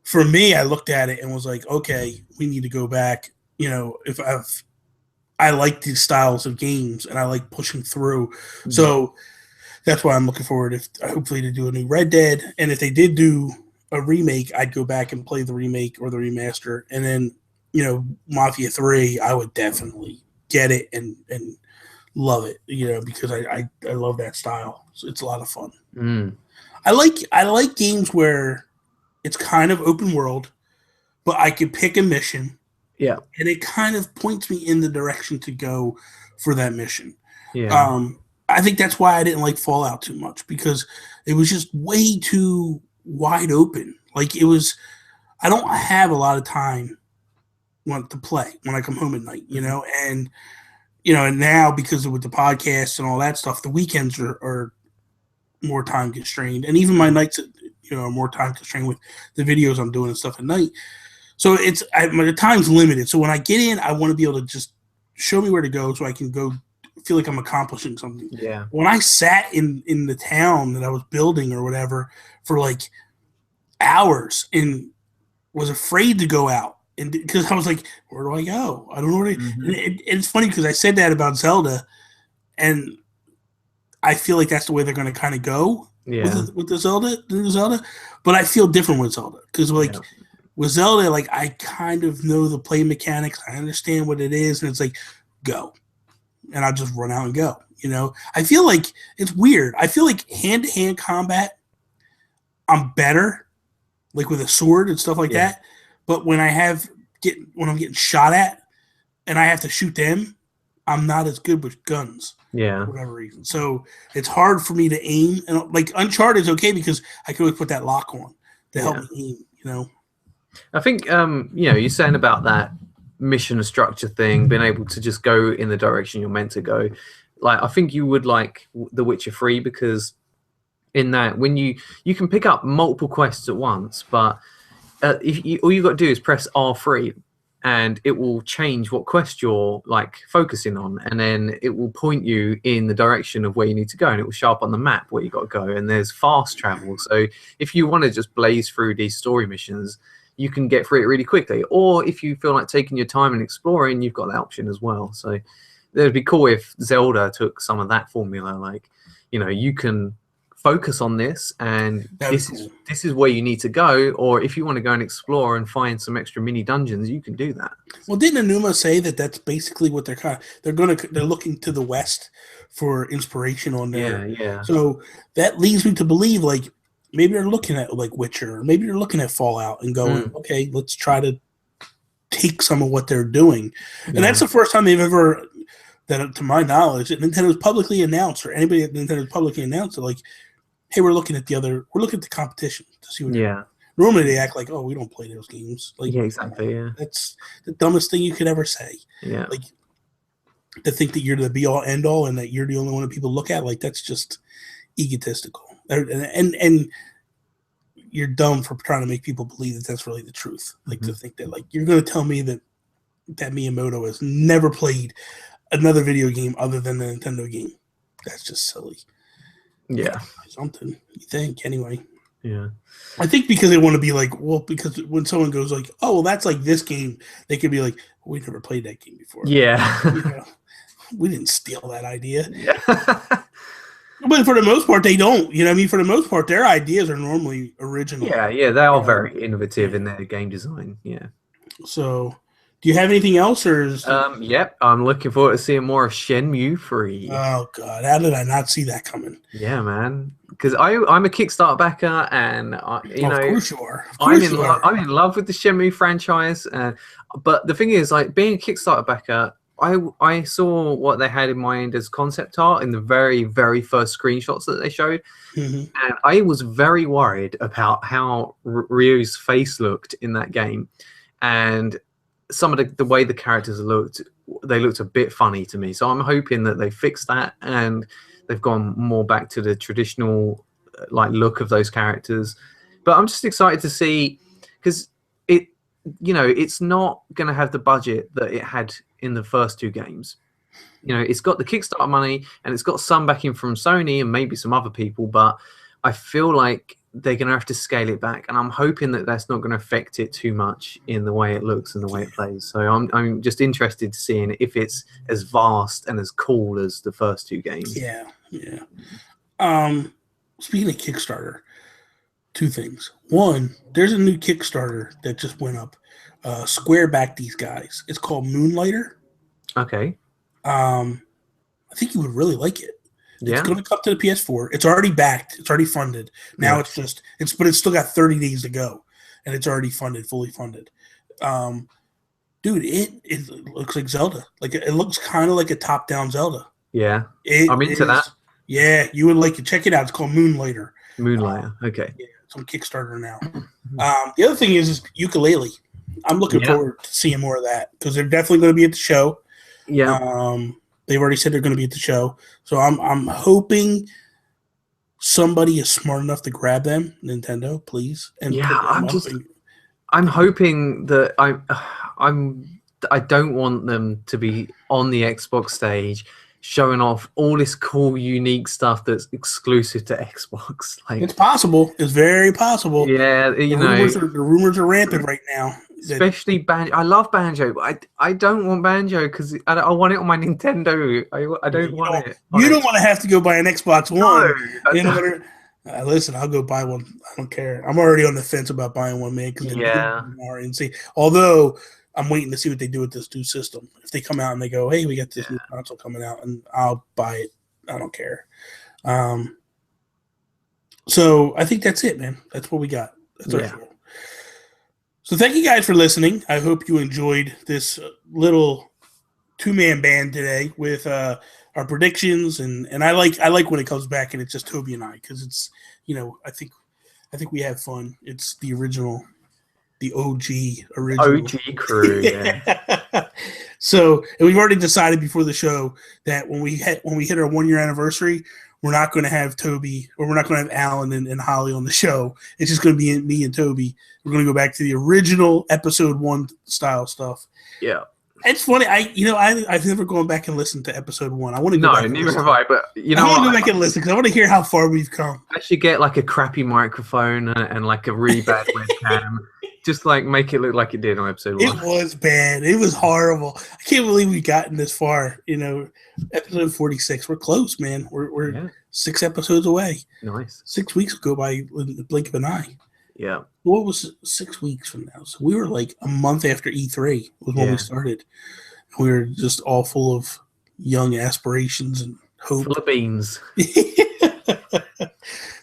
for me, I looked at it and was like, okay, we need to go back. If I like these styles of games and I like pushing through. So that's why I'm looking forward hopefully to do a new Red Dead. And if they did do a remake, I'd go back and play the remake or the remaster. And then, Mafia 3, I would definitely get it and love it, because I love that style. So it's a lot of fun. I like games where it's kind of open world, but I could pick a mission. Yeah. And it kind of points me in the direction to go for that mission. Yeah. I think that's why I didn't like Fallout too much, because it was just way too wide open. Like I don't have a lot of time to play when I come home at night, and and now because with the podcasts and all that stuff, the weekends are more time constrained, and even my nights, are more time constrained with the videos I'm doing and stuff at night. So my time's limited. So when I get in, I want to be able to just show me where to go so I can go feel like I'm accomplishing something. Yeah. When I sat in the town that I was building or whatever for like hours and was afraid to go out, and because I was like, where do I go? I don't know where to. And it's funny because I said that about Zelda, and I feel like that's the way they're going to kind of go with the Zelda. But I feel different with Zelda because with Zelda, like I kind of know the play mechanics. I understand what it is, and it's like go, and I just run out and go. I feel like it's weird. I feel like hand-to-hand combat, I'm better, like with a sword and stuff like that. But when I'm getting shot at and I have to shoot them, I'm not as good with guns. Yeah. For whatever reason. So it's hard for me to aim. And like Uncharted is okay because I can always put that lock on to help me aim, I think you're saying about that mission structure thing, being able to just go in the direction you're meant to go. Like I think you would like The Witcher 3 because in that when you can pick up multiple quests at once, but all you got to do is press R3 and it will change what quest you're like focusing on, and then it will point you in the direction of where you need to go, and it will show up on the map where you got to go, and there's fast travel. So if you want to just blaze through these story missions, you can get through it really quickly, or if you feel like taking your time and exploring, you've got that option as well. So it would be cool if Zelda took some of that formula, like you can focus on this, and this is where you need to go. Or if you want to go and explore and find some extra mini dungeons, you can do that. Well, didn't Enuma say that that's basically what they're looking to the West for inspiration on there? Yeah. So that leads me to believe like maybe they're looking at like Witcher, or maybe they're looking at Fallout and going, okay, let's try to take some of what they're doing. And that's the first time they've ever, that to my knowledge, that Nintendo's publicly announced, or anybody at Nintendo's publicly announced it, like, hey, we're looking at the competition to see what. Normally they act like, oh, we don't play those games. Like, exactly. Yeah, that's the dumbest thing you could ever say. Yeah, like to think that you're the be all end all and that you're the only one that people look at. Like that's just egotistical, and you're dumb for trying to make people believe that that's really the truth. Like to think that like you're going to tell me that Miyamoto has never played another video game other than the Nintendo game. That's just silly. Yeah. Something you think anyway. Yeah. I think because they want to be like, well, because when someone goes like, oh, well, that's like this game, they could be like, well, we never played that game before. Yeah. We didn't steal that idea. Yeah. But for the most part, they don't. You know what I mean? For the most part, their ideas are normally original. Yeah, they are very innovative in their game design. Yeah. So Do you have anything else, or is Yep, I'm looking forward to seeing more of Shenmue 3. oh god, how did I not see that coming? Yeah, man. Because I'm a Kickstarter backer, and Of course you are. Of course you are. I'm in love with the Shenmue franchise. But the thing is, like, being a Kickstarter backer, I saw what they had in mind as concept art in the very, very first screenshots that they showed, and I was very worried about how Ryu's face looked in that game, and some of the way the characters looked, they looked a bit funny to me. So I'm hoping that they fixed that and they've gone more back to the traditional like look of those characters. But I'm just excited to see, because it's not going to have the budget that it had in the first two games. It's got the Kickstarter money and it's got some backing from Sony and maybe some other people, but I feel like they're going to have to scale it back, and I'm hoping that that's not going to affect it too much in the way it looks and the way it plays. So I'm just interested to seeing if it's as vast and as cool as the first two games. Yeah. Speaking of Kickstarter, two things. One, there's a new Kickstarter that just went up. Square backed these guys. It's called Moonlighter. Okay. I think you would really like it. Yeah. It's going to come to the PS4. It's already backed. It's already funded. Now but it's still got 30 days to go, and it's already funded, fully funded. Dude, it looks like Zelda. Like it looks kind of like a top-down Zelda. Yeah, I'm into that. Yeah, you would like it. Check it out. It's called Moonlighter. Okay. Yeah, it's on Kickstarter now. The other thing is ukulele. I'm looking forward to seeing more of that because they're definitely going to be at the show. Yeah. They've already said they're going to be at the show, so I'm hoping somebody is smart enough to grab them, Nintendo, please. And I'm hoping that I don't want them to be on the Xbox stage showing off all this cool, unique stuff that's exclusive to Xbox. Like, it's possible. It's very possible. Yeah, the rumors are rampant right now. Especially Banjo. I love Banjo, but I don't want Banjo because I want it on my Nintendo. I don't want it. You don't want to have to go buy an Xbox One. No, listen, I'll go buy one. I don't care. I'm already on the fence about buying one, man. Although I'm waiting to see what they do with this new system. If they come out and they go, "Hey, we got this new console coming out," and I'll buy it. I don't care. So I think that's it, man. That's what we got. That's our show. So thank you guys for listening. I hope you enjoyed this little two-man band today with our predictions, and I like when it comes back and it's just Toby and I, because it's I think we have fun. It's the original, the OG crew. Yeah. So, and we've already decided before the show that when we hit our 1 year anniversary, we're not going to have Toby, or we're not going to have Alan and Holly on the show. It's just going to be me and Toby. We're going to go back to the original episode 1 style stuff. Yeah. It's funny. I've never gone back and listened to episode 1. I want to go back. No, neither have I. But I want to go back and listen because I want to hear how far we've come. I should get like a crappy microphone and like a really bad webcam. Just like make it look like it did on episode 1. It was bad. It was horrible. I can't believe we've gotten this far. Episode 46. We're close, man. We're 6 episodes away. Nice. 6 weeks go by in the blink of an eye. Yeah. What was 6 weeks from now? So we were like a month after E3 was when we started. We were just all full of young aspirations and hope. Full of beans.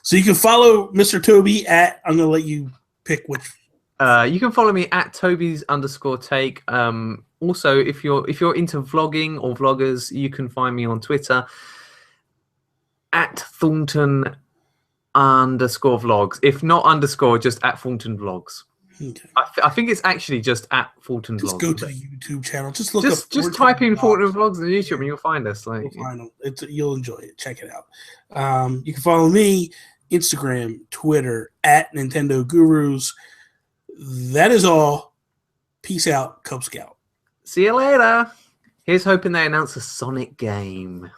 So you can follow Mr. Toby at, I'm going to let you pick which. You can follow me at Toby's_take. Also, if you're into vlogging or vloggers, you can find me on Twitter at Thornton_vlogs. If not underscore, just at Thornton Vlogs. Okay. I think it's actually just at Thornton Vlogs. Just go to the YouTube channel. Just look up. Just type in Thornton Vlogs on YouTube and you'll find us. You'll find them. You'll enjoy it. Check it out. You can follow me Instagram, Twitter at Nintendo Gurus. That is all. Peace out, Cub Scout. See you later. Here's hoping they announce a Sonic game.